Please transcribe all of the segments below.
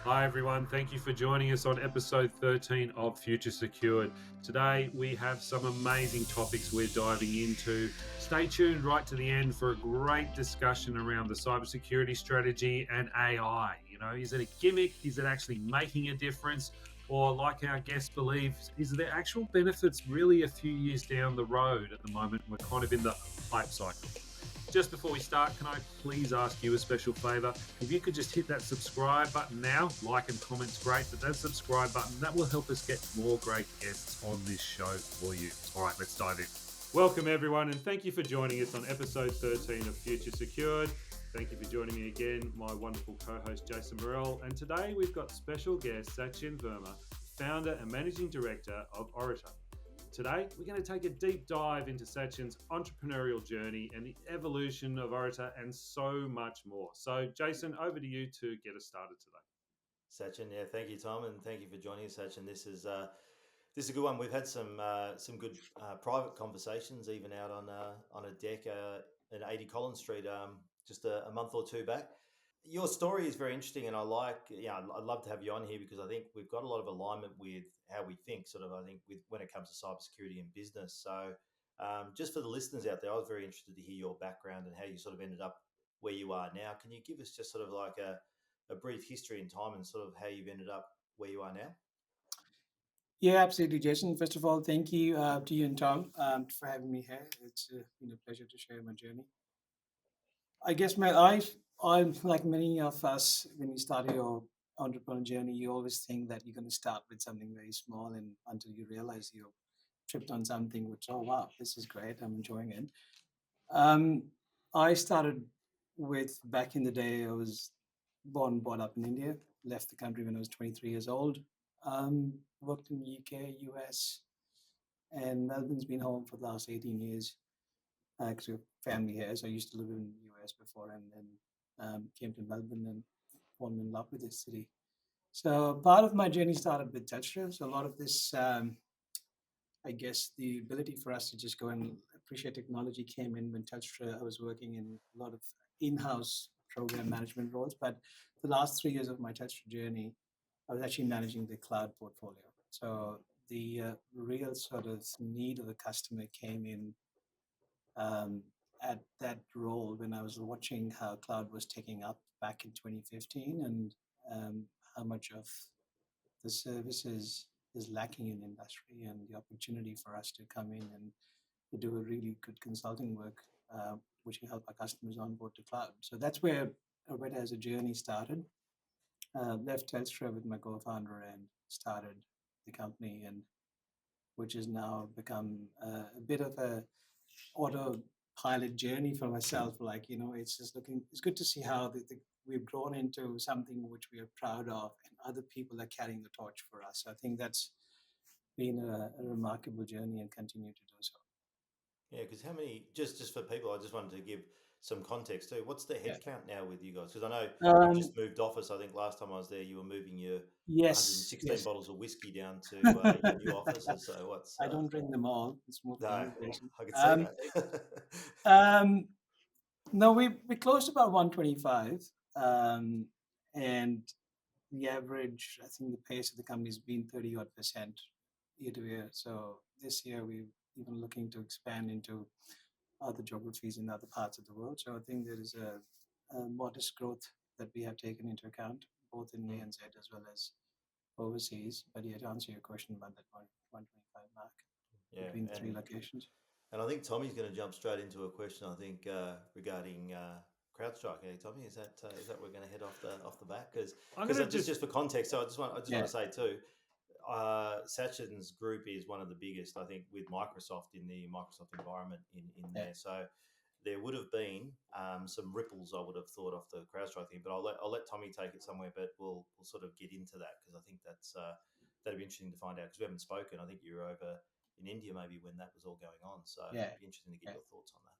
Hi, everyone. Thank you for joining us on episode 13 of Future Secured. Today, we have some amazing topics we're diving into. Stay tuned right to the end for a great discussion around the cybersecurity strategy and AI. Is it a gimmick? Is it actually making a difference? Or, like our guest believes, is there actual benefits really a few years down the road at the moment? We're kind of in the hype cycle. Just before we start, can I please ask you a special favour? If you could just hit that subscribe button now, like and comment's great, but that subscribe button, that will help us get more great guests on this show for you. All right, let's dive in. Welcome, everyone, and thank you for joining us on episode 13 of Future Secured. Thank you for joining me again, my wonderful co-host Jason Murrell. And today we've got special guest Sachin Verma, founder and managing director of Oreta. Today, we're going to take a deep dive into Sachin's entrepreneurial journey and the evolution of Oreta and so much more. So, Jason, over to you to get us started today. Sachin, yeah, thank you, Tom, and thank you for joining us, Sachin. This is a good one. We've had some good private conversations, even out on a deck in 80 Collins Street, just a month or two back. Your story is very interesting, and I'd love to have you on here because I think we've got a lot of alignment with how we think, sort of. I think with when it comes to cybersecurity and business. So, just for the listeners out there, I was very interested to hear your background and how you sort of ended up where you are now. Can you give us just sort of like a brief history in time and sort of how you've ended up where you are now? Yeah, absolutely, Jason. First of all, thank you to you and Tom for having me here. It's been a pleasure to share my journey. I guess my life, I'm like many of us, when you start your entrepreneurial journey, you always think that you're going to start with something very small, and until you realize you tripped on something which, oh wow, this is great, I'm enjoying it. Um, I started with back in the day. I was born, brought up in India. Left the country when I was 23 years old. Worked in UK, US, and Melbourne's been home for the last 18 years. Actually, family here. So I used to live in US before, and then came to Melbourne and fallen in love with this city. So part of my journey started with TouchStream. So a lot of this, I guess, the ability for us to just go and appreciate technology came in when TouchStream. I was working in a lot of in-house program management roles, but the last 3 years of my TouchStream journey, I was actually managing the cloud portfolio. So the real sort of need of the customer came in um, at that role when I was watching how cloud was taking up back in 2015, and how much of the services is lacking in industry, and the opportunity for us to come in and to do a really good consulting work, which will help our customers onboard to cloud. So that's where Oreta as a journey started. Left Telstra with my co-founder and started the company, and which has now become a bit of a autopilot journey for myself. Like, it's just it's good to see how we've grown into something which we are proud of, and other people are carrying the torch for us. So I think that's been a remarkable journey and continue to do so. Yeah, because how many? Just for people, I just wanted to give some context too. What's the Yeah. headcount now with you guys? Because I know you've Um, just moved office. I think last time I was there, you were moving your yes, 116 yes. bottles of whiskey down to your new offices. So what's I don't drink them all. It's more for no? you, Jason. I could see that. Um, no, we closed about 125, and the average, I think the pace of the company has been 30 odd percent year to year. So this year we're even looking to expand into other geographies in other parts of the world. So I think there is a modest growth that we have taken into account, both in Mm. ANZ as well as overseas. But yeah, to answer your question about that 125 mark Yeah, between three locations. and I think Tommy's going to jump straight into a question. I think regarding CrowdStrike. Hey, Tommy, is that we're going to head off the back? Because I'm going to just for context, so I just want Yeah. to say too. Sachin's group is one of the biggest, I think, with Microsoft in the Microsoft environment in Yeah. there. So there would have been some ripples, I would have thought, off the CrowdStrike thing. But I'll let Tommy take it somewhere. But we'll sort of get into that because I think that'd be interesting to find out because we haven't spoken. I think you were over in India maybe when that was all going on. So Yeah. it'd be interesting to get Yeah. your thoughts on that.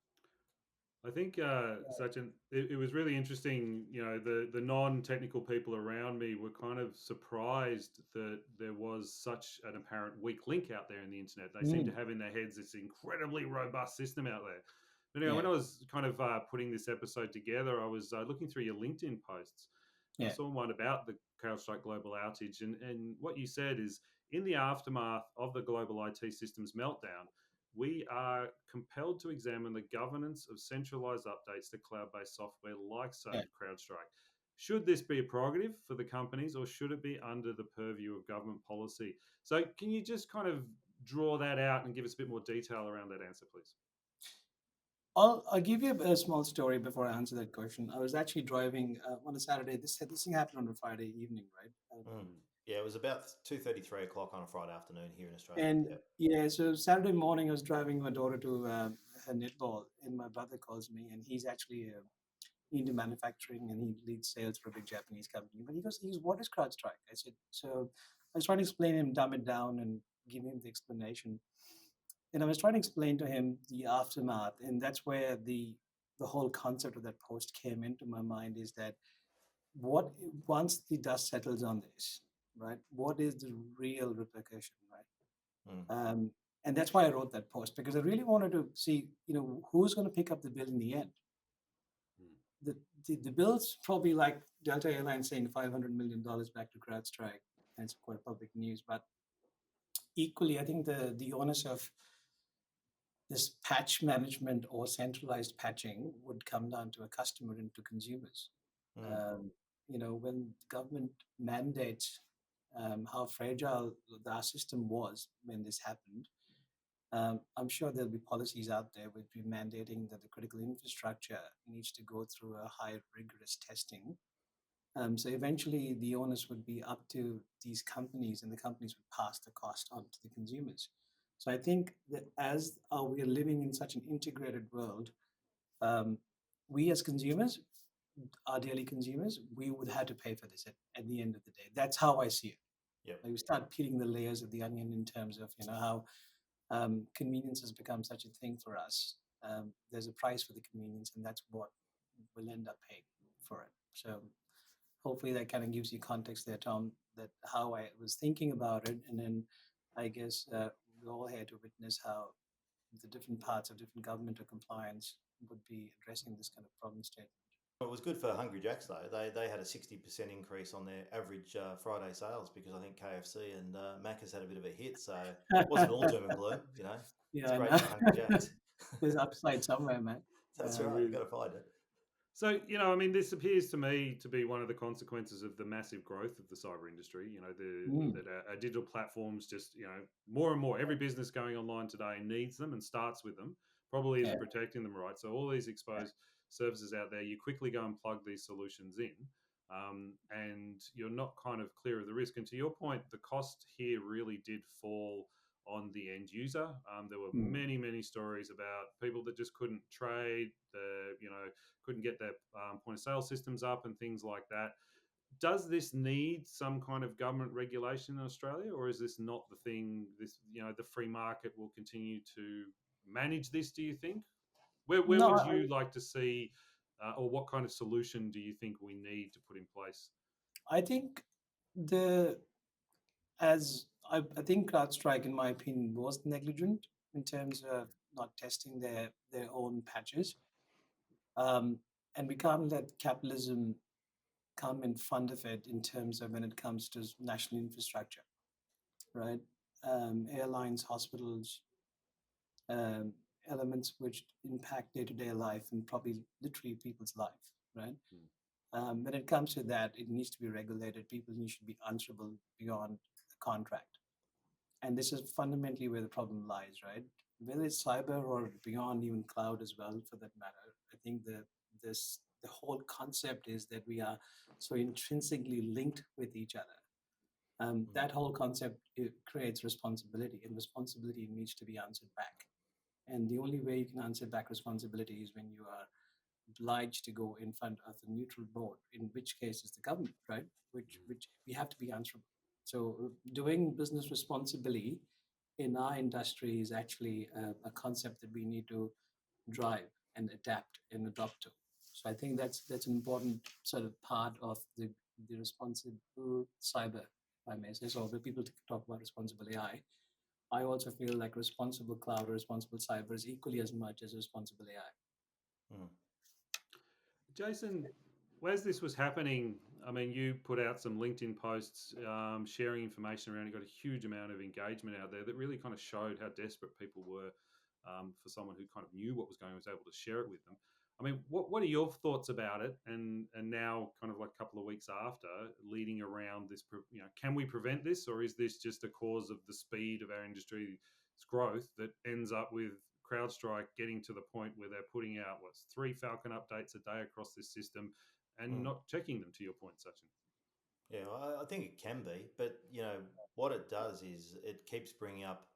I think, Sachin, it was really interesting. The non-technical people around me were kind of surprised that there was such an apparent weak link out there in the internet. They seem to Mm, have in their heads this incredibly robust system out there. But anyway, yeah. when I was kind of putting this episode together, I was looking through your LinkedIn posts, I Yeah. saw one about the CrowdStrike global outage, and what you said is in the aftermath of the global IT systems meltdown, we are compelled to examine the governance of centralized updates to cloud based software like Yeah. CrowdStrike. Should this be a prerogative for the companies or should it be under the purview of government policy? So, can you just kind of draw that out and give us a bit more detail around that answer, please? I'll give you a small story before I answer that question. I was actually driving on a Saturday. This thing happened on a Friday evening, right? Mm. Yeah, it was about 2:30, 3 o'clock on a Friday afternoon here in Australia. And Yep. yeah, so Saturday morning, I was driving my daughter to her netball, and my brother calls me, and he's actually into manufacturing, and he leads sales for a big Japanese company. But he goes, "What is CrowdStrike?" I said, so I was trying to explain him, dumb it down, and give him the explanation. And I was trying to explain to him the aftermath, and that's where the whole concept of that post came into my mind. Is that what once the dust settles on this, right? What is the real repercussion, right? Mm. Um, and that's why I wrote that post because I really wanted to see, who's going to pick up the bill in the end. Mm. The bill's probably like Delta Airlines saying $500 million back to CrowdStrike, and it's quite public news. But equally, I think the onus of this patch management or centralized patching would come down to a customer and to consumers. Mm. Um, when government mandates how fragile our system was when this happened, I'm sure there'll be policies out there which will be mandating that the critical infrastructure needs to go through a high rigorous testing. So eventually, the onus would be up to these companies, and the companies would pass the cost on to the consumers. So I think that as we are living in such an integrated world, um, we as consumers, our daily consumers, we would have to pay for this at the end of the day. That's how I see it. Yep. Like we start peeling the layers of the onion in terms of how convenience has become such a thing for us. There's a price for the convenience, and that's what we'll end up paying for it. So hopefully that kind of gives you context there, Tom, that how I was thinking about it, and then I guess we're all here to witness how the different parts of different government or compliance would be addressing this kind of problem statement. It was good for Hungry Jack's though. They had a 60% increase on their average Friday sales because I think KFC and Macca's had a bit of a hit. So it wasn't all doom and gloom, you know. Yeah, It's I great know. for Hungry Jack's. There's upside somewhere, man. That's There right. You is. got to find it. So, I mean, this appears to me to be one of the consequences of the massive growth of the cyber industry. Mm, That our digital platforms just, more and more, every business going online today needs them and starts with them, probably yeah, isn't protecting them right. So, all these exposed services out there, you quickly go and plug these solutions in, and you're not kind of clear of the risk. And to your point, the cost here really did fall on the end user. There were mm. many, many stories about people that just couldn't trade, couldn't get their point of sale systems up and things like that. Does this need some kind of government regulation in Australia, or is this not the thing? The free market will continue to manage this. Do you think? Where No, would you like to see, or what kind of solution do you think we need to put in place? I think the I think CrowdStrike, in my opinion, was negligent in terms of not testing their own patches. Um, and we can't let capitalism come in front of it in terms of when it comes to national infrastructure, right? Airlines, hospitals, um, elements which impact day-to-day life and probably literally people's life, right? Mm. When it comes to that, it needs to be regulated. People need to be answerable beyond the contract. And this is fundamentally where the problem lies, right? Whether it's cyber or beyond even cloud as well, for that matter. I think the whole concept is that we are so intrinsically linked with each other. That whole concept, it creates responsibility, and responsibility needs to be answered back. And the only way you can answer back responsibility is when you are obliged to go in front of a neutral board, in which case is the government, right? Which we have to be answerable. So doing business responsibly in our industry is actually a concept that we need to drive and adapt and adopt to. So I think that's an important sort of part of the responsible cyber, if I may say. So when people talk about responsible AI, I also feel like responsible cloud or responsible cyber is equally as much as responsible AI. Mm. Jason, as this was happening, I mean, you put out some LinkedIn posts sharing information around. You got a huge amount of engagement out there that really kind of showed how desperate people were for someone who kind of knew what was going on, was able to share it with them. I mean, what are your thoughts about it? And now, kind of like a couple of weeks after, leading around this, can we prevent this, or is this just a cause of the speed of our industry's growth that ends up with CrowdStrike getting to the point where they're putting out 3 Falcon updates a day across this system and Mm. not checking them? To your point, Sachin. Yeah, I think it can be, but what it does is it keeps bringing up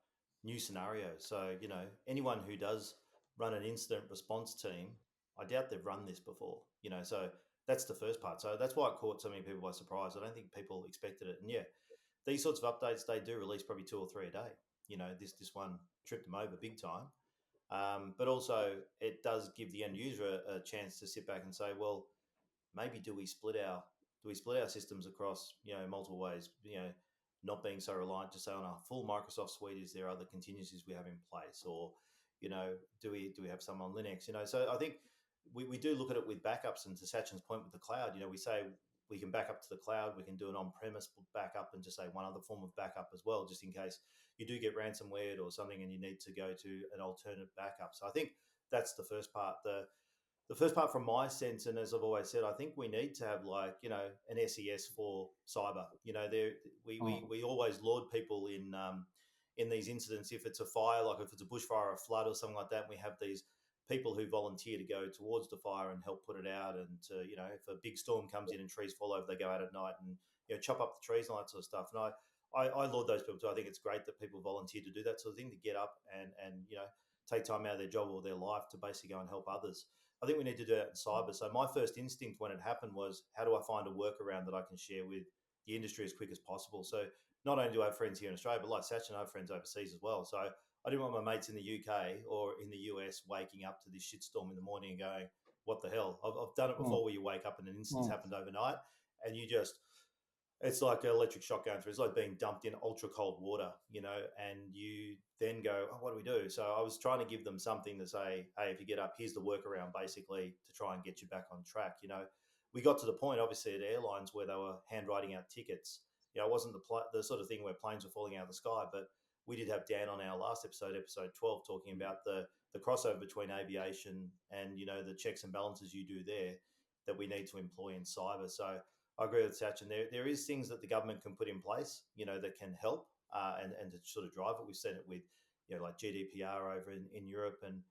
new scenarios. So anyone who does run an incident response team, I doubt they've run this before. So that's the first part. So that's why it caught so many people by surprise. I don't think people expected it, and yeah, these sorts of updates they do release probably 2 or 3 a day. This one tripped them over big time. But also, it does give the end user a chance to sit back and say, well, maybe do we split our systems across multiple ways? Not being so reliant just say on a full Microsoft suite. Is there other contingencies we have in place, or do we have some on Linux? So I think we do look at it with backups. And to Sachin's point with the cloud, we say we can back up to the cloud. We can do an on-premise backup and just say one other form of backup as well, just in case you do get ransomware or something and you need to go to an alternate backup. So I think that's the first part. The first part from my sense, and as I've always said, I think we need to have an SES for cyber. There we always laud people in these incidents. If it's a fire, like if it's a bushfire or a flood or something like that, we have these people who volunteer to go towards the fire and help put it out. And if a big storm comes in and trees fall over, they go out at night and chop up the trees and all that sort of stuff. And I laud those people too. I think it's great that people volunteer to do that sort of thing, to get up and take time out of their job or their life to basically go and help others. I think we need to do that in cyber. So my first instinct when it happened was, how do I find a workaround that I can share with the industry as quick as possible? So not only do I have friends here in Australia, but like Sachin, I have friends overseas as well. So I didn't want my mates in the UK or in the US waking up to this shitstorm in the morning and going, what the hell? I've done it before, where you wake up and an instance happened overnight and it's like an electric shock going through. It's like being dumped in ultra cold water, and you then go, oh, what do we do? So I was trying to give them something to say, hey, if you get up, here's the workaround, basically, to try and get you back on track. We got to the point, obviously, at airlines where they were handwriting out tickets. It wasn't the sort of thing where planes were falling out of the sky, but we did have Dan on our last episode 12, talking about the crossover between aviation and, the checks and balances you do there that we need to employ in cyber. So I agree with Sachin. There is things that the government can put in place, that can help and to sort of drive it. We've seen it with, like GDPR over in Europe and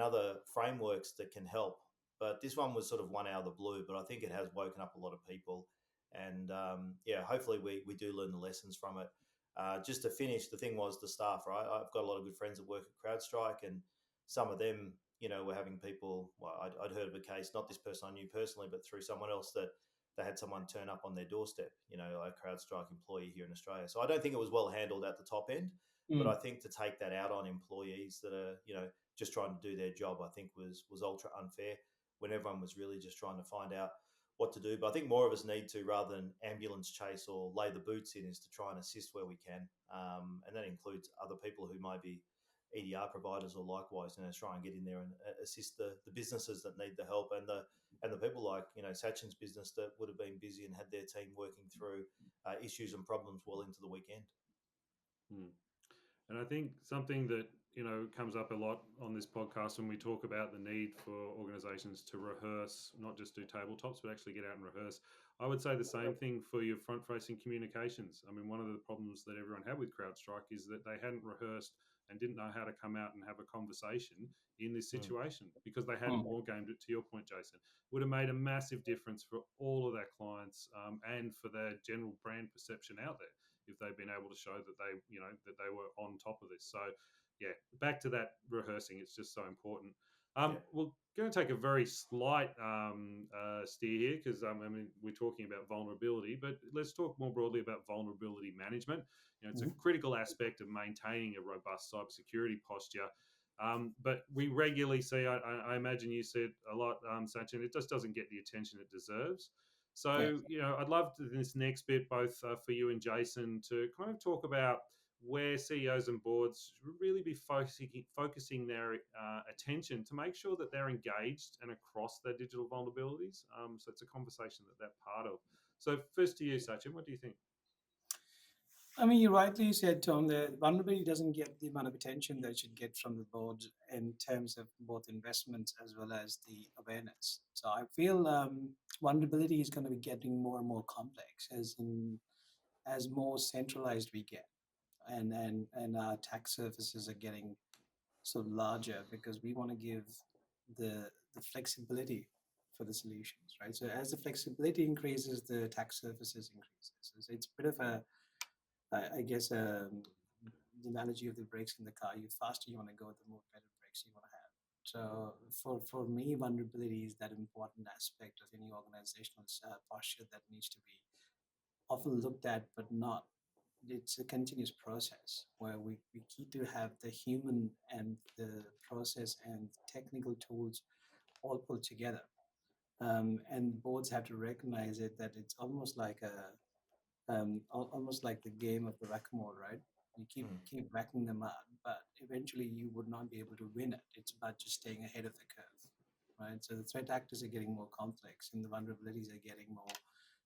other frameworks that can help. But this one was sort of one out of the blue, but I think it has woken up a lot of people. And hopefully we do learn the lessons from it. Just to finish, the thing was the staff, right? I've got a lot of good friends that work at CrowdStrike, and some of them, were having people. Well, I'd heard of a case, not this person I knew personally, but through someone else, that they had someone turn up on their doorstep, a CrowdStrike employee here in Australia. So I don't think it was well handled at the top end, but I think to take that out on employees that are, just trying to do their job, I think was ultra unfair, when everyone was really just trying to find out what to do. But I think more of us need to, rather than ambulance chase or lay the boots in, is to try and assist where we can. And that includes other people who might be EDR providers or likewise, try and get in there and assist the businesses that need the help, and the people like, Sachin's business that would have been busy and had their team working through issues and problems well into the weekend. And I think something that comes up a lot on this podcast when we talk about the need for organizations to rehearse, not just do tabletops, but actually get out and rehearse. I would say the same thing for your front-facing communications. I mean, one of the problems that everyone had with CrowdStrike is that they hadn't rehearsed and didn't know how to come out and have a conversation in this situation because they hadn't war gamed it. To your point, Jason, would have made a massive difference for all of their clients and for their general brand perception out there if they've been able to show that that they were on top of this. So yeah, back to that rehearsing, it's just so important. We're going to take a very slight steer here because I mean, we're talking about vulnerability, but let's talk more broadly about vulnerability management. It's a critical aspect of maintaining a robust cybersecurity posture. But we regularly see, I imagine you said a lot, Sachin, it just doesn't get the attention it deserves. So, I'd love to, this next bit, both for you and Jason, to kind of talk about where CEOs and boards should really be focusing their attention to make sure that they're engaged and across their digital vulnerabilities. So it's a conversation that they're part of. So first to you, Sachin, what do you think? I mean, you rightly said, Tom, the vulnerability doesn't get the amount of attention that it should get from the board in terms of both investments as well as the awareness. So I feel vulnerability is going to be getting more and more complex as more centralized we get, and our attack surfaces are getting so larger because we want to give the flexibility for the solutions, right? So as the flexibility increases, the attack surfaces increases. So it's a bit of a I guess the analogy of the brakes in the car, you faster you want to go, the more better brakes you want to have. So for me, vulnerability is that important aspect of any organizational posture that needs to be often looked at, but not. It's a continuous process where we keep to have the human and the process and technical tools all pulled together. And boards have to recognize it that it's almost like almost like the game of the whack-a-mole, right? You keep whacking them out, but eventually you would not be able to win it. It's about just staying ahead of the curve, right? So the threat actors are getting more complex, and the vulnerabilities are getting more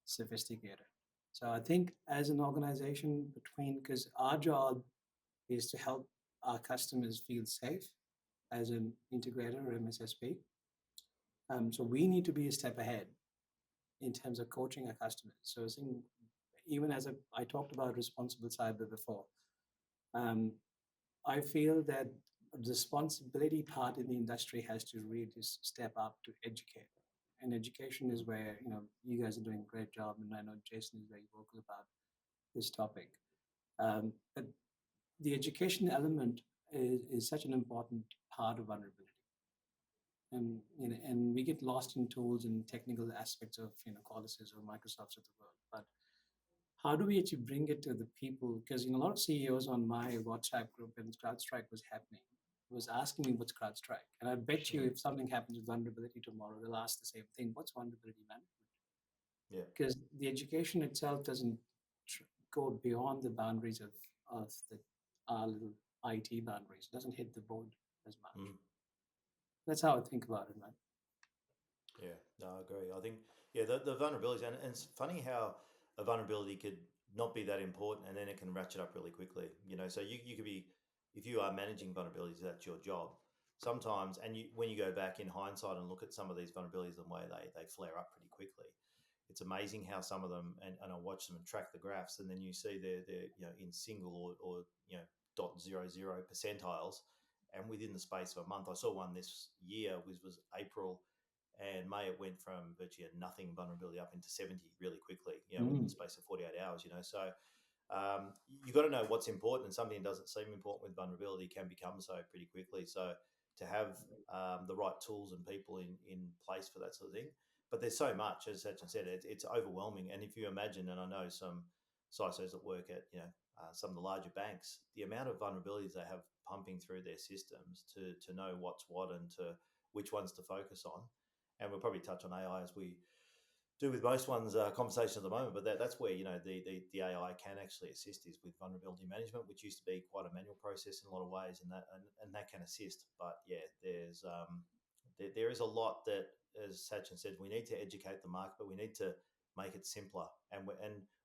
sophisticated. So I think as an organization, because our job is to help our customers feel safe as an integrator or MSSP, so we need to be a step ahead in terms of coaching our customers. So even as I talked about responsible cyber before, um, I feel that the responsibility part in the industry has to really just step up to educate. And education is where you guys are doing a great job, and I know Jason is very vocal about this topic. But the education element is such an important part of vulnerability. And we get lost in tools and technical aspects of Qualys's or Microsoft's of the world. But how do we actually bring it to the people? Because a lot of CEOs on my WhatsApp group when CrowdStrike was happening was asking me what's CrowdStrike, and I bet you if something happens with vulnerability tomorrow, they'll ask the same thing: what's vulnerability management? Yeah. Because the education itself doesn't go beyond the boundaries of our little IT boundaries. It doesn't hit the board as much. That's how I think about it, man. Yeah, no, I agree. I think, yeah, the vulnerabilities, and it's funny how a vulnerability could not be that important and then it can ratchet up really quickly. So you could be, if you are managing vulnerabilities, that's your job. Sometimes, and when you go back in hindsight and look at some of these vulnerabilities and the way they flare up pretty quickly, it's amazing how some of them, and I watch them and track the graphs, and then you see they're in single or .00 percentiles, and within the space of a month. I saw one this year, which was April and May. It went from virtually a nothing vulnerability up into 70 really quickly, within the space of 48 hours. So you got to know what's important, and something that doesn't seem important with vulnerability can become so pretty quickly. So to have the right tools and people in place for that sort of thing. But there's so much, as Sachin said, it's overwhelming. And if you imagine, and I know some CISOs that work at some of the larger banks, the amount of vulnerabilities they have pumping through their systems to know what's what and to which ones to focus on. And we'll probably touch on AI as we do with most ones conversation at the moment, but that's where the AI can actually assist is with vulnerability management, which used to be quite a manual process in a lot of ways, and that can assist. But yeah, there is a lot that, as Sachin said, we need to educate the market, but we need to make it simpler, and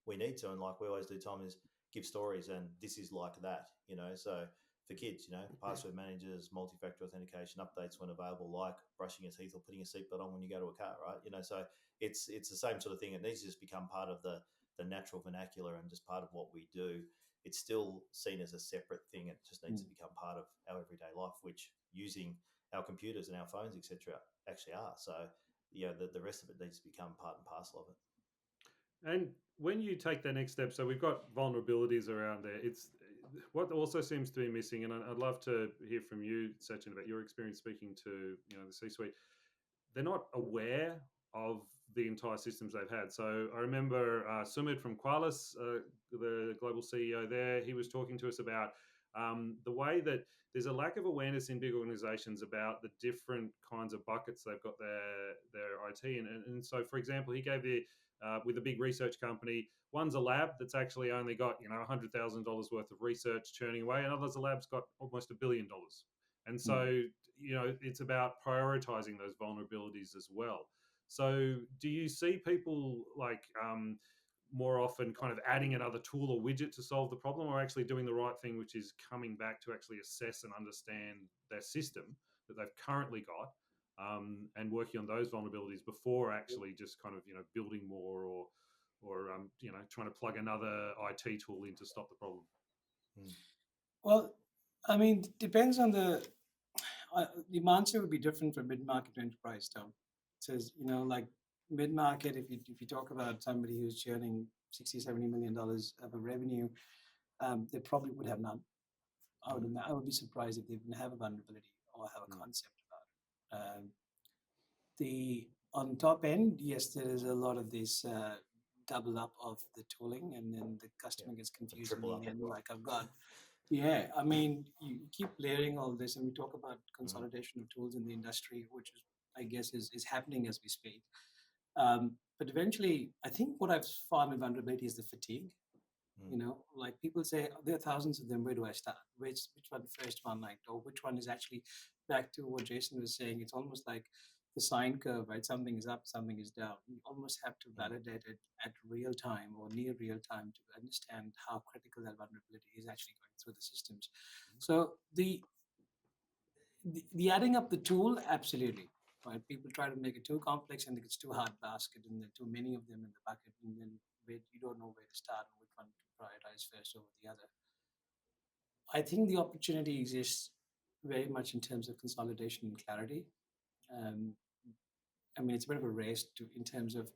we need to, and like we always do, Tom, is give stories, and this is like that, so. For kids, password managers, multi-factor authentication updates when available, like brushing your teeth or putting a seatbelt on when you go to a car, right? So it's the same sort of thing. It needs to just become part of the natural vernacular and just part of what we do. It's still seen as a separate thing. It just needs to become part of our everyday life, which using our computers and our phones, etc., actually are. So the rest of it needs to become part and parcel of it. And when you take the next step, so we've got vulnerabilities around there. It's what also seems to be missing, and I'd love to hear from you, Sachin, about your experience speaking to the C-suite. They're not aware of the entire systems they've had. So I remember Sumit from Qualys, the global CEO there, he was talking to us about the way that there's a lack of awareness in big organizations about the different kinds of buckets they've got their IT in. And so, for example, he gave with a big research company. One's a lab that's actually only got $100,000 worth of research churning away, and others a lab's got almost $1 billion. And so it's about prioritizing those vulnerabilities as well. So do you see people like more often kind of adding another tool or widget to solve the problem, or actually doing the right thing, which is coming back to actually assess and understand their system that they've currently got, and working on those vulnerabilities before actually just kind of building more or trying to plug another IT tool in to stop the problem? Well, I mean, depends on the answer would be different for mid-market to enterprise, Tom. It says, like mid-market, if you talk about somebody who's churning 60, $70 million of a revenue, they probably would have none. I would be surprised if they even have a vulnerability or have a concept about it. On top end, yes, there is a lot of this double up of the tooling, and then the customer gets confused in the end. Like I've got, I mean, you keep layering all this, and we talk about consolidation of tools in the industry, which is, I guess, is happening as we speak. But eventually, I think what I've found in vulnerability is the fatigue. Like people say, there are thousands of them. Where do I start? Which one first one, like, or which one is actually back to what Jason was saying? It's almost like the sine curve, right? Something is up, something is down. You almost have to validate it at real time or near real time to understand how critical that vulnerability is actually going through the systems. So the adding up the tool, absolutely. Right? People try to make it too complex and it's too hard basket, and there are too many of them in the bucket, and then you don't know where to start and which one to prioritize first over the other. I think the opportunity exists very much in terms of consolidation and clarity. I mean, it's a bit of a race in terms of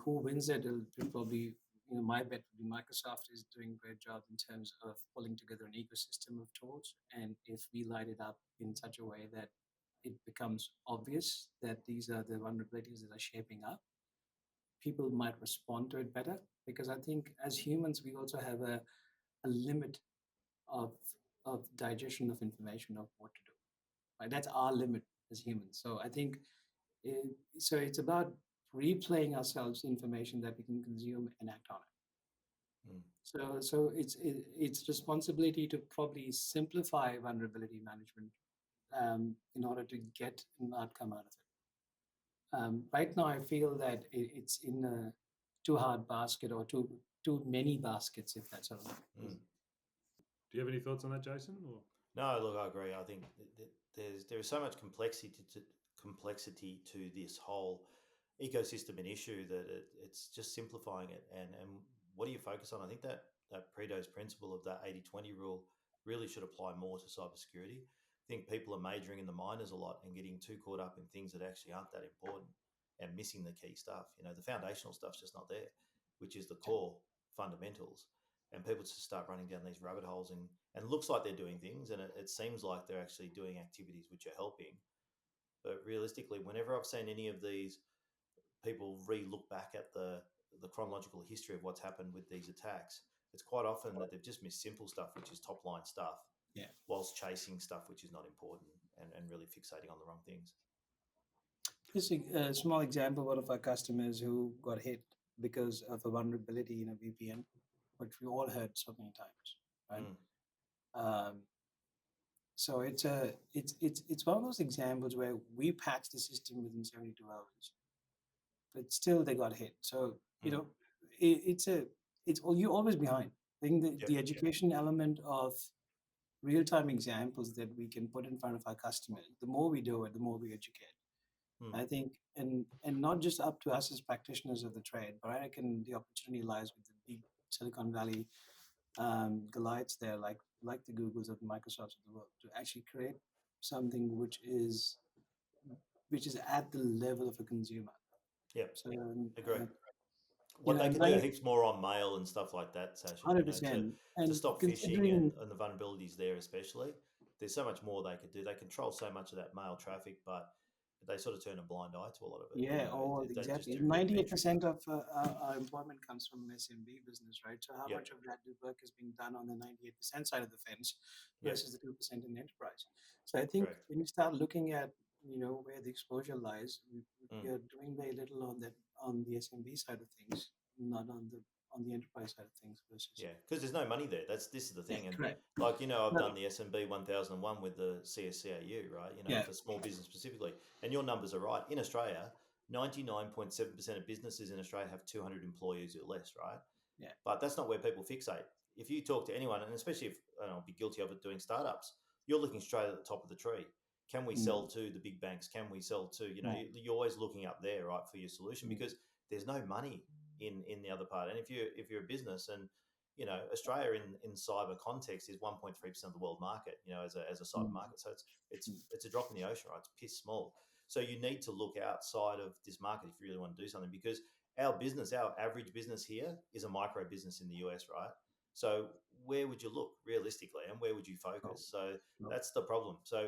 who wins it. It'll probably, my bet would be Microsoft is doing a great job in terms of pulling together an ecosystem of tools. And if we light it up in such a way that it becomes obvious that these are the vulnerabilities that are shaping up, people might respond to it better. Because I think as humans, we also have a limit of digestion of information of what to do. Right? That's our limit as humans. So I think so it's about replaying ourselves information that we can consume and act on it. So it's responsibility to probably simplify vulnerability management in order to get an outcome out of it. Right now, I feel that it's in a too hard basket or too many baskets, if that's all right. Do you have any thoughts on that, Jason? Or? No, look, I agree. I think there is so much complexity to this whole ecosystem and issue that it's just simplifying it. And what do you focus on? I think that Pareto's principle of that 80-20 rule really should apply more to cybersecurity. I think people are majoring in the minors a lot and getting too caught up in things that actually aren't that important and missing the key stuff. The foundational stuff's just not there, which is the core fundamentals. And people just start running down these rabbit holes and it looks like they're doing things, and it seems like they're actually doing activities which are helping. But realistically, whenever I've seen any of these people re-look back at the chronological history of what's happened with these attacks, it's quite often that they've just missed simple stuff, which is top line stuff, whilst chasing stuff which is not important and really fixating on the wrong things. Just a small example, one of our customers who got hit because of a vulnerability in a VPN, which we all heard so many times, right? So it's one of those examples where we patched the system within 72 hours, but still they got hit. So you're always behind. I think the education element of real-time examples that we can put in front of our customers, the more we do it, the more we educate. I think, and not just up to us as practitioners of the trade, but I reckon the opportunity lies with the big Silicon Valley Goliaths there, like the Googles of the Microsofts of the world, to actually create something which is at the level of a consumer. Yeah, so, agree. What they can do heaps more on mail and stuff like that, Sachin. 100%. To stop phishing and the vulnerabilities there, especially. There's so much more they could do. They control so much of that mail traffic, but they sort of turn a blind eye to a lot of it. Yeah, exactly. 98% of our employment comes from SMB business, right? So how much of that work is being done on the 98% side of the fence versus the 2% in enterprise? So I think when you start looking at where the exposure lies, we are doing very little the SMB side of things, not on the enterprise side of things versus. Yeah, because there's no money there. This is the Yeah, thing, and correct. like I've No, done the SMB 1001 with the CSCAU, right? yeah, For small business specifically, and your numbers are right. In Australia, 99.7% of businesses in Australia have 200 employees or less, right? yeah, But that's not where people fixate. If you talk to anyone, and especially if I'll be guilty of it doing startups, you're looking straight at the top of the tree. Can we sell mm, to the big banks? Can we sell to, yeah, you're always looking up there, right, for your solution mm, because there's no money in the other part. And if you're a business and Australia in cyber context is 1.3% of the world market, as a cyber mm, market. So it's mm, it's a drop in the ocean, right? It's piss small. So you need to look outside of this market if you really want to do something because our average business here is a micro business in the US, right? So where would you look realistically and where would you no, focus? So no, that's the problem. So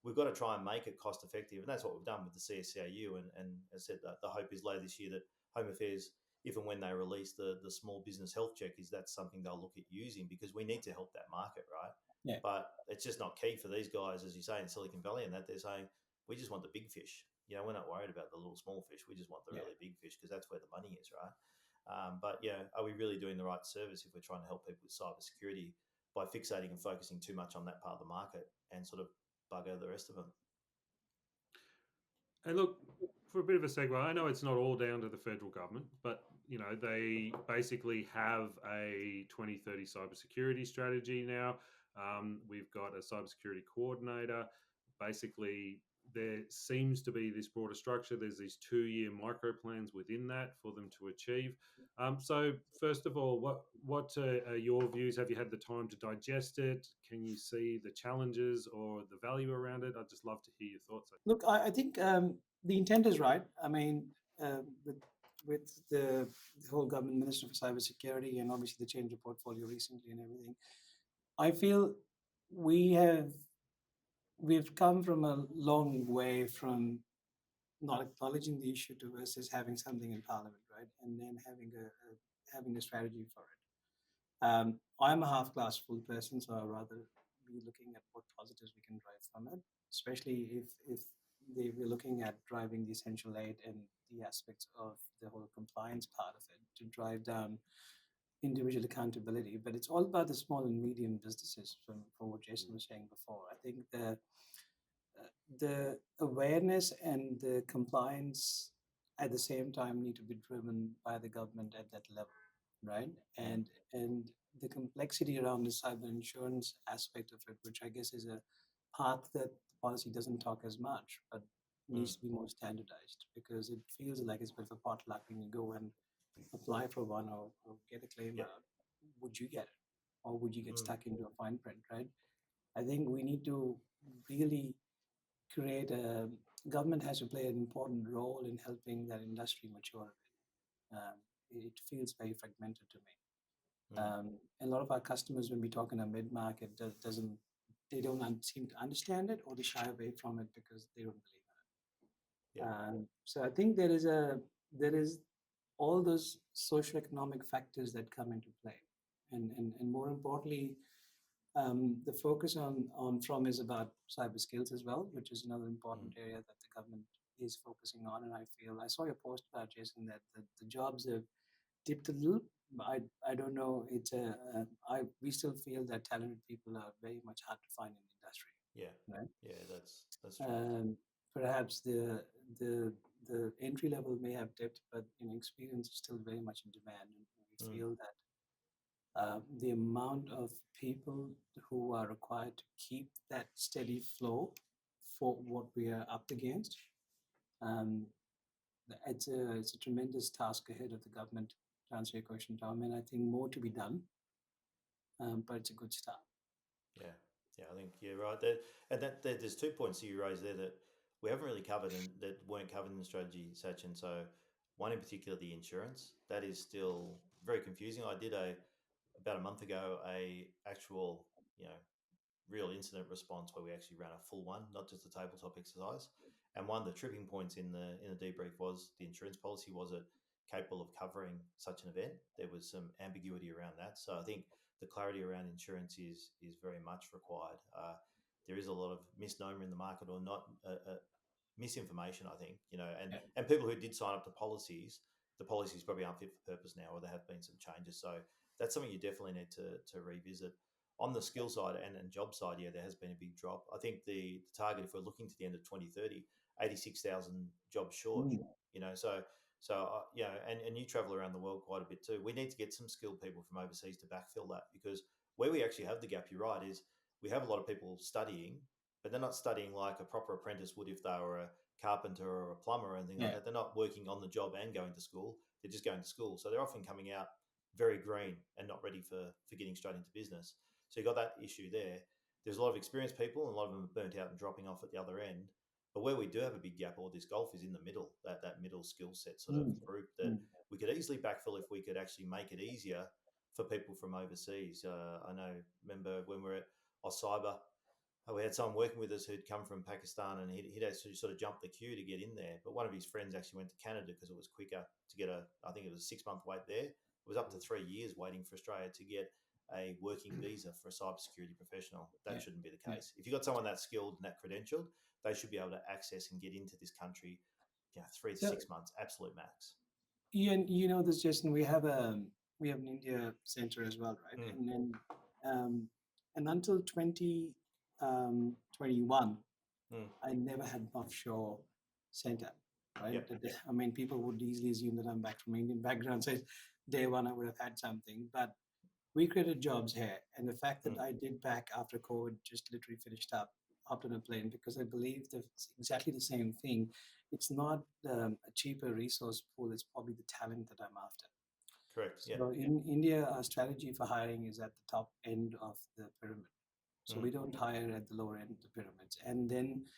we've got to try and make it cost effective. And that's what we've done with the CSCAU. And as I said, the hope is later this year that Home Affairs, if and when they release the small business health check, is that's something they'll look at using because we need to help that market, right? yeah, But it's just not key for these guys, as you say, in Silicon Valley, and that they're saying, we just want the big fish. We're not worried about the little small fish. We just want the yeah. really big fish because that's where the money is, right? But yeah, are we really doing the right service if we're trying to help people with cybersecurity by fixating and focusing too much on that part of the market and sort of bugger the rest of them? And look, for a bit of a segue, I know it's not all down to the federal government, but they basically have a 2030 cybersecurity strategy now. We've got a cybersecurity coordinator. Basically, there seems to be this broader structure. There's these 2-year micro plans within that for them to achieve. So, first of all, what are your views? Have you had the time to digest it? Can you see the challenges or the value around it? I'd just love to hear your thoughts. Look, I think the intent is right. I mean, with the whole government minister for cybersecurity and obviously the change of portfolio recently and everything, I feel we have we've come from a long way from not acknowledging the issue to versus having something in parliament, right, and then having a strategy for it. I'm a half glass full person, so I'd rather be looking at what positives we can drive from it, especially if we're looking at driving the essential aid and the aspects of the whole compliance part of it to drive down individual accountability. But it's all about the small and medium businesses, from what Jason was saying before. I think the awareness and the compliance at the same time need to be driven by the government at that level, right? Mm. And the complexity around the cyber insurance aspect of it, which I guess is a part that the policy doesn't talk as much, but Mm. needs to be more standardized because it feels like it's a bit of a potluck when you go and apply for one or get a claim Yep. out. Would you get it? Or would you get Mm. stuck into a fine print, right? I think we need to really create a government has to play an important role in helping that industry mature. It feels very fragmented to me. Mm. A lot of our customers, when we talk in a mid market, doesn't they don't seem to understand it, or they shy away from it because they don't believe Yep. in it. So I think there is all those socioeconomic factors that come into play, and more importantly, the focus on from is about cyber skills as well, which is another Mm. important area that the government is focusing on. And I feel I saw your post about Jason that the jobs have dipped a little. I don't know. I we still feel that talented people are very much hard to find in the industry, Yeah. right? Yeah. That's true. Um, Perhaps the the entry level may have dipped, but experience is still very much in demand, and we Mm. feel that the amount of people who are required to keep that steady flow for what we are up against, um, it's a tremendous task ahead of the government. To answer your question, Tom, and I think more to be done, but it's a good start. Yeah, yeah, I think you're right. There's 2 points that you raised there that we haven't really covered and that weren't covered in the strategy, Sachin. So, one in particular, the insurance, that is still very confusing. I did about a month ago a actual real incident response where we actually ran a full one, not just a tabletop exercise. And one of the tripping points in the debrief was the insurance policy. Was it capable of covering such an event? There was some ambiguity around that. So I think the clarity around insurance is very much required. There is a lot of misnomer in the market or not misinformation. I think and Yeah, and people who did sign up to policies the policies probably aren't fit for purpose now, or there have been some changes. So that's something you definitely need to revisit. On the skill side and job side, yeah, there has been a big drop. I think the target, if we're looking to the end of 2030, 86,000 jobs short. Mm. You know, and you travel around the world quite a bit too. We need to get some skilled people from overseas to backfill that, because where we actually have the gap, you're right, is we have a lot of people studying, but they're not studying like a proper apprentice would if they were a carpenter or a plumber or anything like Yeah. that. They're not working on the job and going to school. They're just going to school. So they're often coming out very green and not ready for getting straight into business. So you've got that issue there. There's a lot of experienced people, and a lot of them are burnt out and dropping off at the other end. But where we do have a big gap or disc golf is in the middle, that middle skill set sort of Mm. group that Mm. we could easily backfill if we could actually make it easier for people from overseas. Remember when we were at Cyber, we had someone working with us who'd come from Pakistan, and he'd actually sort of jumped the queue to get in there. But one of his friends actually went to Canada because it was quicker to get I think it was a 6-month wait there. It was up to 3 years waiting for Australia to get a working visa for a cybersecurity professional. That Yeah. shouldn't be the Yeah. case. If you've got someone that skilled and that credentialed, they should be able to access and get into this country, 3 to So, 6 months, absolute max. Ian, you know this, Jason. We have an India center as well, right? Mm. And then and until 2021, Mm. I never had an offshore center, right? Yep. I mean, people would easily assume that I'm back from Indian background. So day one, I would have had something, but we created jobs here. And the fact that I did back after COVID, just literally finished up, hopped on a plane, because I believe that it's exactly the same thing. It's not a cheaper resource pool, it's probably the talent that I'm after. Correct. Yeah. So in India, our strategy for hiring is at the top end of the pyramid. So we don't hire at the lower end of the pyramids. And then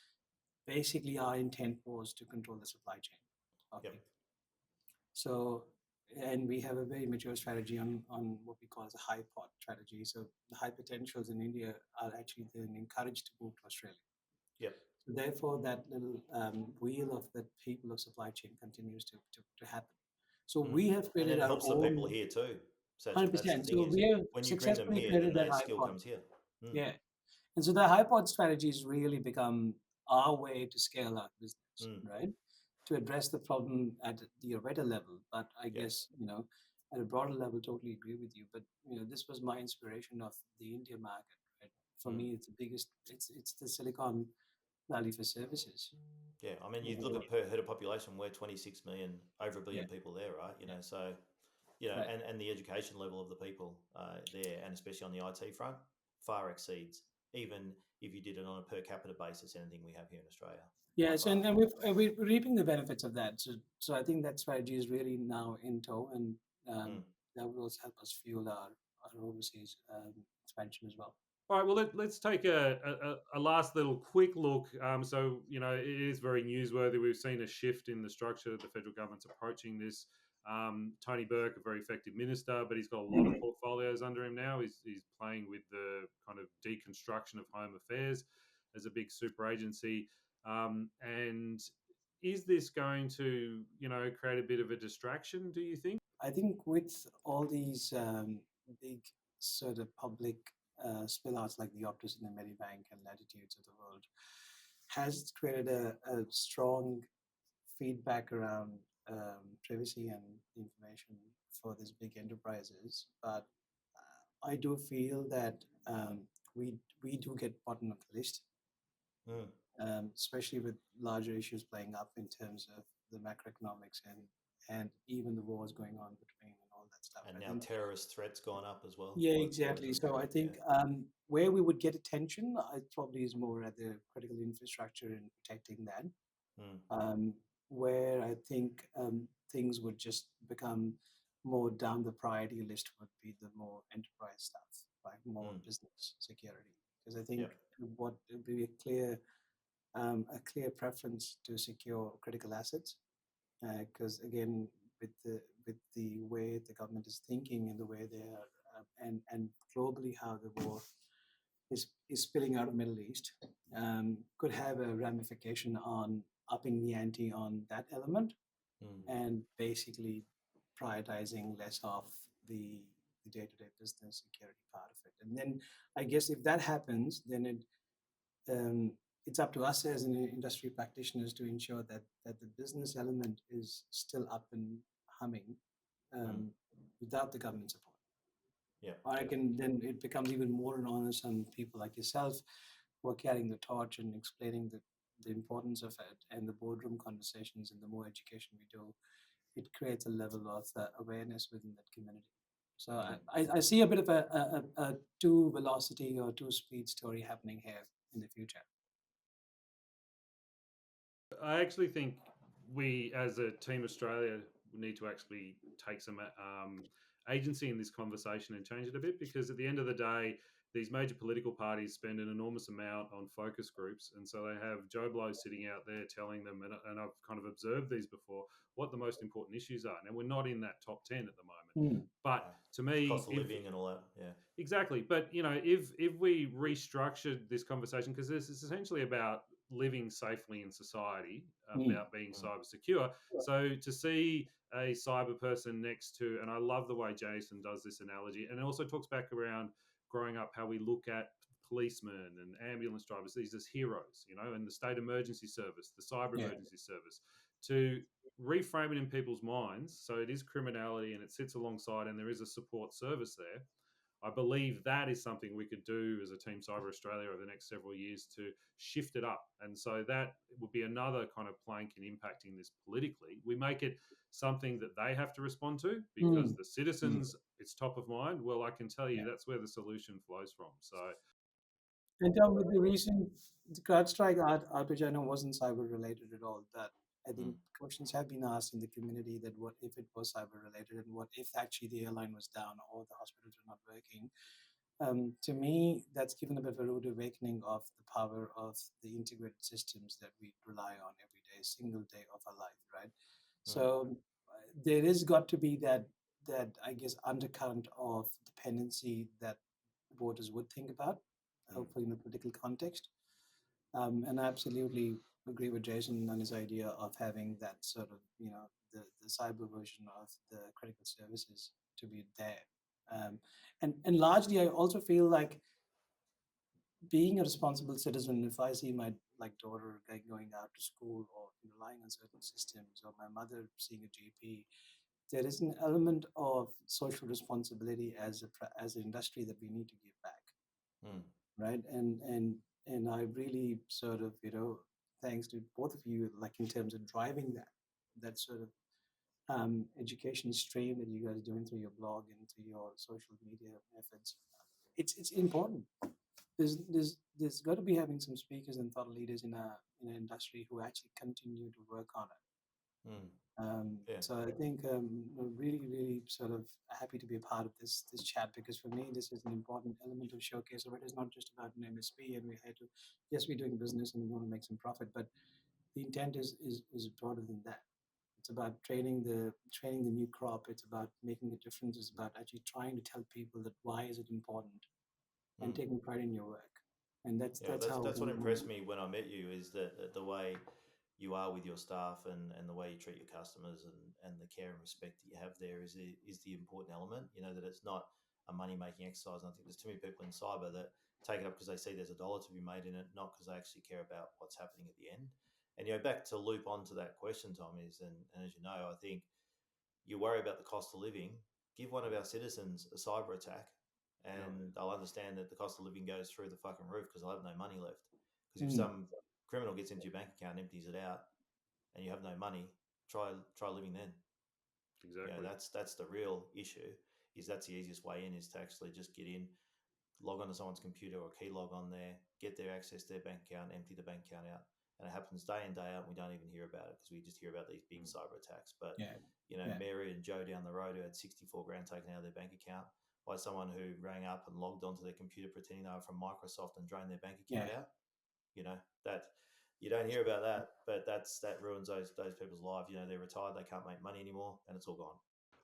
basically our intent was to control the supply chain. Okay. Yep. So, and we have a very mature strategy on what we call as a high pot strategy. So the high potentials in India are actually then encouraged to move to Australia. Yep. So therefore, that little wheel of the people of supply chain continues to happen. So we have And created it our helps the own people here too. Sachin, 100%. that's the thing So is, we have when you bring them successfully here, created then that that high skill pot. comes here. Yeah. And so the high pot strategy has really become our way to scale our business, right? To address the problem at the Oreta level. But I guess, at a broader level, totally agree with you. But, this was my inspiration of the India market, right? For me, it's the biggest, it's the Silicon Valley for services. Yeah, I mean, you look at per head of population, we're 26 million, over a billion Yeah. people there, right? Right. And the education level of the people there, and especially on the IT front, far exceeds even if you did it on a per capita basis, anything we have here in Australia. Yeah, so and we're reaping the benefits of that. So I think that strategy is really now in tow, and that will also help us fuel our overseas expansion as well. All right, well, let's take a last little quick look. So, it is very newsworthy. We've seen a shift in the structure. The federal government's approaching this. Tony Burke, a very effective minister, but he's got a lot of portfolios under him now. He's playing with the kind of deconstruction of home affairs as a big super agency. And is this going to, create a bit of a distraction, do you think? I think with all these big sort of public spillouts like the Optus and the Medibank and Latitudes of the world has created a strong feedback around privacy and information for these big enterprises. But I do feel that we do get bottom of the list, especially with larger issues playing up in terms of the macroeconomics and even the wars going on between and all that stuff. And now terrorist threats gone up as well. Yeah, exactly. So I think where we would get attention, it probably is more at the critical infrastructure and protecting that. Where I think things would just become more down the priority list would be the more enterprise stuff, like more business security. Because I think what would be a clear preference to secure critical assets. Because again, with the way the government is thinking and the way they are, and globally how the war is spilling out of Middle East, could have a ramification on upping the ante on that element and basically prioritizing less of the day-to-day business security part of it. And then I guess if that happens, then it's up to us as an industry practitioners to ensure that the business element is still up and humming Mm. without the government support. Yeah. I reckon then it becomes even more an onus on people like yourself who are carrying the torch and explaining the importance of it, and the boardroom conversations, and the more education we do, it creates a level of awareness within that community. So Mm. I see a bit of a two velocity or two speed story happening here in the future. I actually think we, as a Team Australia, need to actually take some agency in this conversation and change it a bit, because at the end of the day, these major political parties spend an enormous amount on focus groups. And so they have Joe Blow sitting out there telling them, and I've kind of observed these before, what the most important issues are. Now, we're not in that top 10 at the moment. Mm. But to me, Cost of living and all that. Yeah. exactly. But if we restructured this conversation, because this is essentially about living safely in society, Mm. about being Mm. cyber secure. So to see a cyber person next to, and I love the way Jason does this analogy, and it also talks back around growing up, how we look at policemen and ambulance drivers, these as heroes, and the state emergency service, the cyber Yeah. emergency service, to reframe it in people's minds. So it is criminality and it sits alongside, and there is a support service there. I believe that is something we could do as a Team Cyber Australia over the next several years to shift it up. And so that would be another kind of plank in impacting this politically. We make it something that they have to respond to, because Mm. the Mm. citizens, it's top of mind. Well, I can tell you Yeah. that's where the solution flows from. So, And with the recent CrowdStrike outage, I know wasn't cyber related at all. That I think Mm. questions have been asked in the community that what if it was cyber related, and what if actually the airline was down or the hospitals were not working. To me, that's given a bit of a rude awakening of the power of the integrated systems that we rely on every day, single day of our life, right? Mm. So there is got to be that I guess undercurrent of dependency that voters would think about, hopefully in a political context. And I absolutely agree with Jason on his idea of having that sort of, the cyber version of the critical services to be there. And largely, I also feel like being a responsible citizen, if I see my daughter going out to school or relying on certain systems, or my mother seeing a GP, there is an element of social responsibility as an industry that we need to give back, Mm. right? And I really sort of, thanks to both of you, like in terms of driving that sort of education stream that you guys are doing through your blog and through your social media efforts. It's important. There's got to be having some speakers and thought leaders in an industry who actually continue to work on it. Mm. Yeah. So I think we're really, really sort of happy to be a part of this chat, because for me this is an important element of showcase of it. It's not just about an MSP and we're here to, yes, we're doing business and we want to make some profit, but the intent is broader than that. It's about training the new crop. It's about making a difference. It's about actually trying to tell people that why is it important, and Mm. taking pride in your work. And that's Yeah, that's how that's what impressed me when I met you, is that the way you are with your staff, and the way you treat your customers, and the care and respect that you have there is the important element. You know, that it's not a money making exercise. And I think there's too many people in cyber that take it up because they see there's a dollar to be made in it, not because they actually care about what's happening at the end. And back to loop onto that question, Tom, and as you know, I think you worry about the cost of living. Give one of our citizens a cyber attack, and they'll understand that the cost of living goes through the fucking roof, because they'll have no money left. Because if Mm, some criminal gets into your bank account, empties it out, and you have no money, try living then. exactly. That's the real issue. That's the easiest way in, is to actually just get in, log onto someone's computer or key log on there, get their access to their bank account, empty the bank account out. And it happens day in, day out, and we don't even hear about it, because we just hear about these big cyber attacks. But, yeah, yeah, Mary and Joe down the road, who had 64 grand taken out of their bank account by someone who rang up and logged onto their computer pretending they were from Microsoft and drained their bank yeah. account out. That you don't hear about that, but that ruins those people's lives. They're retired, they can't make money anymore, and it's all gone.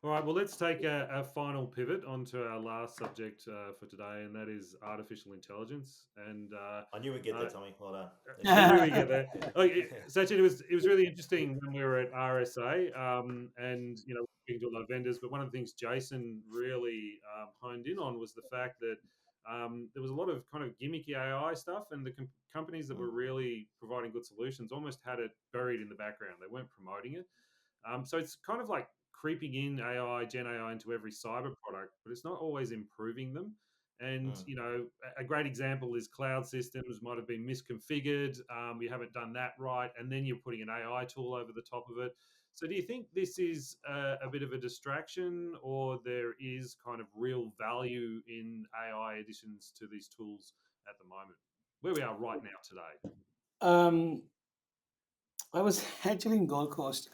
All right, well, let's take a final pivot onto our last subject for today, and that is artificial intelligence. And I knew we'd get there, Tommy. Well done. I knew we get there. Sachin, it was really interesting when we were at RSA, and speaking to a lot of vendors. But one of the things Jason really honed in on was the fact that there was a lot of kind of gimmicky AI stuff, and the companies that were really providing good solutions almost had it buried in the background. They weren't promoting it. So it's kind of like creeping in AI, Gen AI into every cyber product, but it's not always improving them. And Mm. a great example is cloud systems might have been misconfigured. You haven't done that right, and then you're putting an AI tool over the top of it. So, do you think this is a bit of a distraction, or there is kind of real value in AI additions to these tools at the moment, where we are right now today? Um, I was actually in Gold Coast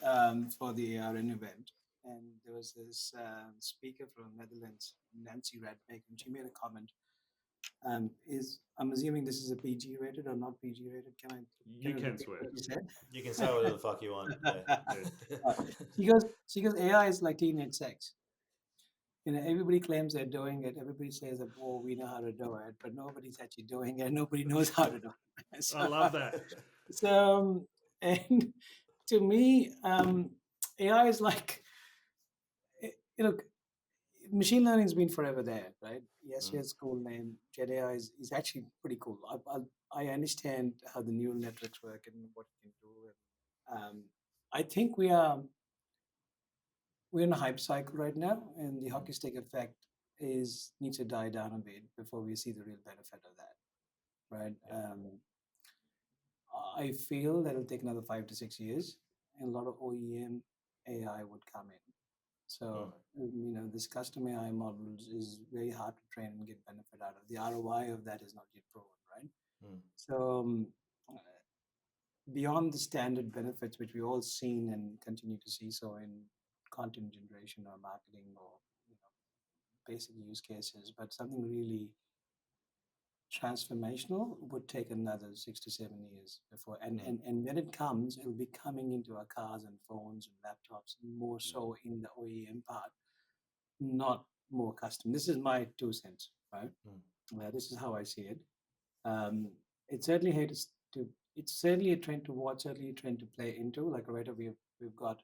for the ARN event, and there was this speaker from Netherlands, Nancy Radbeck, and she made a comment. Is I'm assuming this is a PG rated or not PG rated? Can You I can repeat swear. what you said? You can say whatever the fuck you want. Yeah. Uh, she goes, AI is like teenage sex. Everybody claims they're doing it. Everybody says that, oh, we know how to do it, but nobody's actually doing it. Nobody knows how to do it. I so, love that. and to me, AI is like, eh, you know, machine learning has been forever there, right? Yes, Mm. yes, cool name. Gen AI is actually pretty cool. I understand how the neural networks work and what it can do. I think we're in a hype cycle right now, and the Mm. hockey stick effect is needs to die down a bit before we see the real benefit of that, right? Yeah. I feel that it'll take another 5 to 6 years, and a lot of OEM AI would come in. Mm. So this custom AI models is very hard to train and get benefit out of. The ROI of that is not yet proven, right? Mm. So beyond the standard benefits, which we've all seen and continue to see, so in content generation or marketing or basic use cases, but something really transformational would take another 6 to 7 years before. And, Mm. and, and when it comes, it'll be coming into our cars and phones and laptops, more so in the OEM part, not more custom. This is my 2 cents, right? This is how I see it. Um, it's certainly here to it's certainly a trend to watch, certainly a trend to play into. Like Oreta, we've got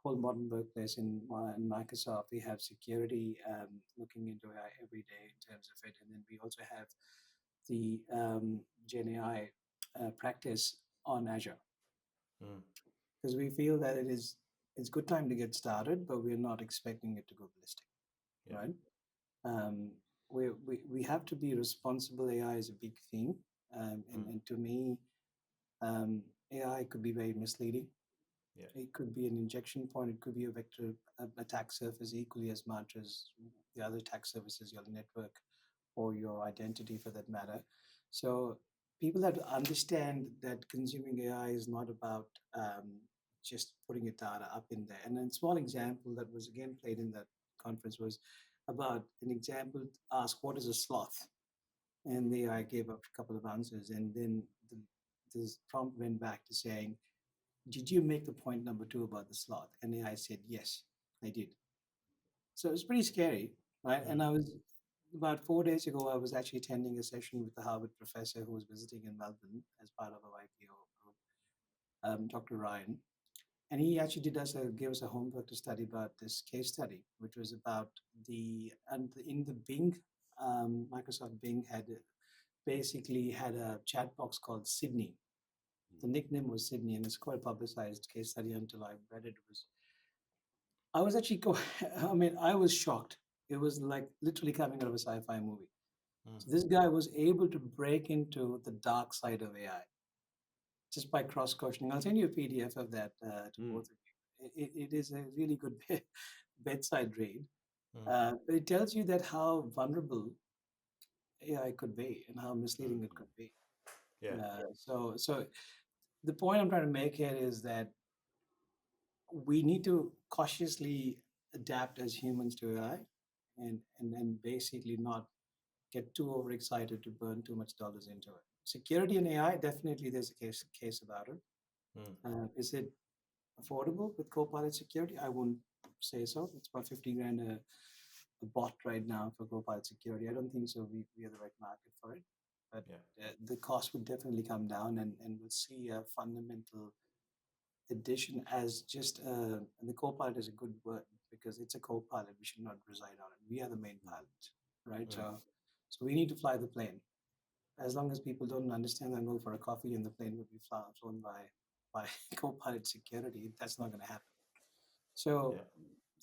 whole modern workplace in Microsoft. We have security looking into AI every day in terms of it, and then we also have the Gen AI practice on Azure Mm. because we feel that it's good time to get started, but we're not expecting it to go ballistic, Yeah. right? Um, we have to be responsible. AI is a big theme, and to me, AI could be very misleading. Yeah. It could be an injection point. It could be a vector attack surface equally as much as the other attack surfaces, your network or your identity for that matter. So people have to understand that consuming AI is not about just putting your data up in there. And a small example that was again played in that conference was about an example ask, what is a sloth? And the AI gave up a couple of answers. And then this prompt went back to saying, did you make the point number 2 about the sloth? And I said, yes, I did. So it was pretty scary, right? And Mm. I was about 4 days ago, I was actually attending a session with the Harvard professor who was visiting in Melbourne as part of our IPO group, Dr. Ryan. And he actually did give us a homework to study about this case study, which was about and in the Bing, Microsoft Bing basically had a chat box called Sydney. The nickname was Sydney, and it's quite a publicized case study until I read it. I was actually, I mean, I was shocked. It was like literally coming out of a sci-fi movie. Mm. So this guy was able to break into the dark side of AI just by cross-questioning. I'll send you a PDF of that to both of you. It is a really good bedside read. Mm. But it tells you that how vulnerable AI could be and how Mm. misleading it could be. Yeah. So the point I'm trying to make here is that we need to cautiously adapt as humans to AI and basically not get too overexcited to burn too much dollars into it. Security and AI, definitely there's a case about it. Mm. Is it affordable with Copilot security? I wouldn't say so. It's about 50 grand a bot right now for Copilot security. I don't think so. We are the right market for it. But Yeah. the cost would definitely come down and we'll see a fundamental addition as just, and the Copilot is a good word because it's a Copilot. We should not reside on it. We are the main pilot, right? Mm. So we need to fly the plane. As long as people don't understand and go for a coffee and the plane will be flown by Copilot security, that's not going to happen. So Yeah.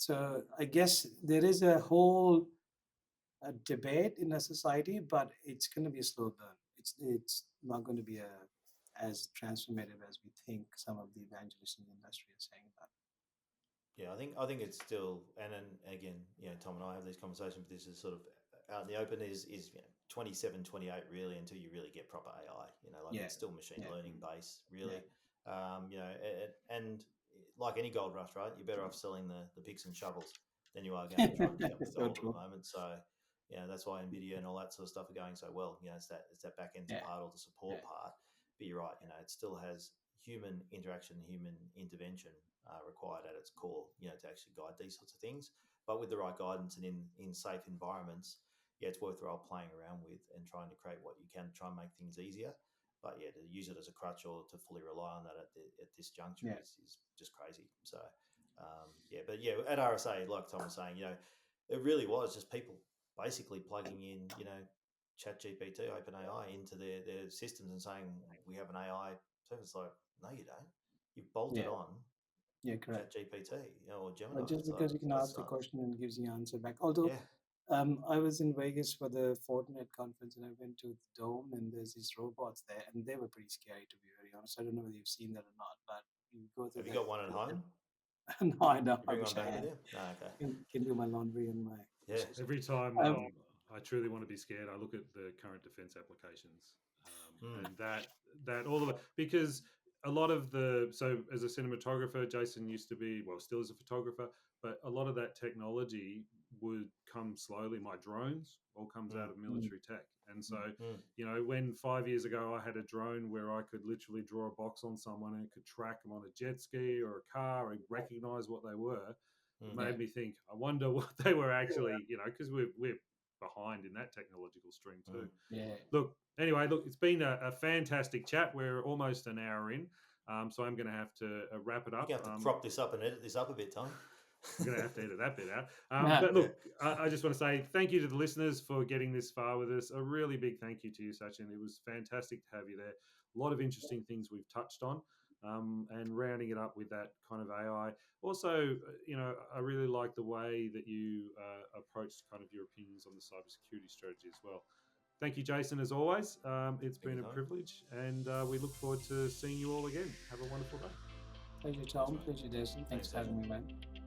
So I guess there is a whole debate in a society, but it's going to be a slow burn. It's not going to be as transformative as we think some of the evangelists in the industry are saying about Yeah, I think it's still, and then again, Tom and I have these conversations. But this is sort of out in the open. Is 27, 28 really until you really get proper AI. it. Like Yeah, it's still machine yeah, learning based, yeah, really. And like any gold rush, right? You're better off selling the picks and shovels than you are going to try and pick up the so gold at true. the moment. So that's why Nvidia and all that sort of stuff are going so well. It's that back end Yeah, part or the yeah, support part. But you're right. It still has human interaction, human intervention required at its core, to actually guide these sorts of things. But with the right guidance and in safe environments, yeah, it's worthwhile playing around with and trying to create what you can to try and make things easier. But yeah, to use it as a crutch or to fully rely on that at this juncture yeah, is just crazy. So yeah, but yeah, at RSA, like Tom was saying, it really was just people basically plugging in, Chat GPT, OpenAI into their systems and saying we have an AI service. Like, no, you don't. You've bolted yeah, on yeah, correct. Chat GPT, or Gemini. But just It's like because you can that's ask the not. question and it gives you answer back. Although Yeah. I was in Vegas for the Fortinet conference and I went to the Dome and there's these robots there and they were pretty scary to be very honest. I don't know whether you've seen that or not, but you go to Have you got one at home? the no, I know. You I bring one wish I back with had. you? No. Okay. Can do my laundry and my Yeah. dishes. Every time Um, I truly want to be scared, I look at the current defense applications, Hmm. and that all of it, because a lot of the, so as a cinematographer, Jason used to be, well, still as a photographer, but a lot of that technology would come slowly. My drones all comes Hmm. out of mm, military tech, and so Hmm. when 5 years ago I had a drone where I could literally draw a box on someone and it could track them on a jet ski or a car and recognize what they were. It Hmm. yeah, made me think, I wonder what they were actually, because we're behind in that technological stream too. Hmm. yeah. Look, anyway, look, it's been a fantastic chat. We're almost an hour in, so I'm going to have to wrap it You're up. gonna have to crop this up and edit this up a bit, Tom. I'm going to have to edit that bit out. Nah, But Yeah. look, I just want to say thank you to the listeners for getting this far with us. A really big thank you to you, Sachin. It was fantastic to have you there. A lot of interesting things we've touched on, and rounding it up with that kind of AI. Also, I really like the way that you approached kind of your opinions on the cybersecurity strategy as well. Thank you, Jason, as always. It's Thank you, been a Tom. privilege, and we look forward to seeing you all again. Have a wonderful day. pleasure, Thanks, Tom. mate. Pleasure, Jason. Thanks Thanks, for having Sachin. me, man.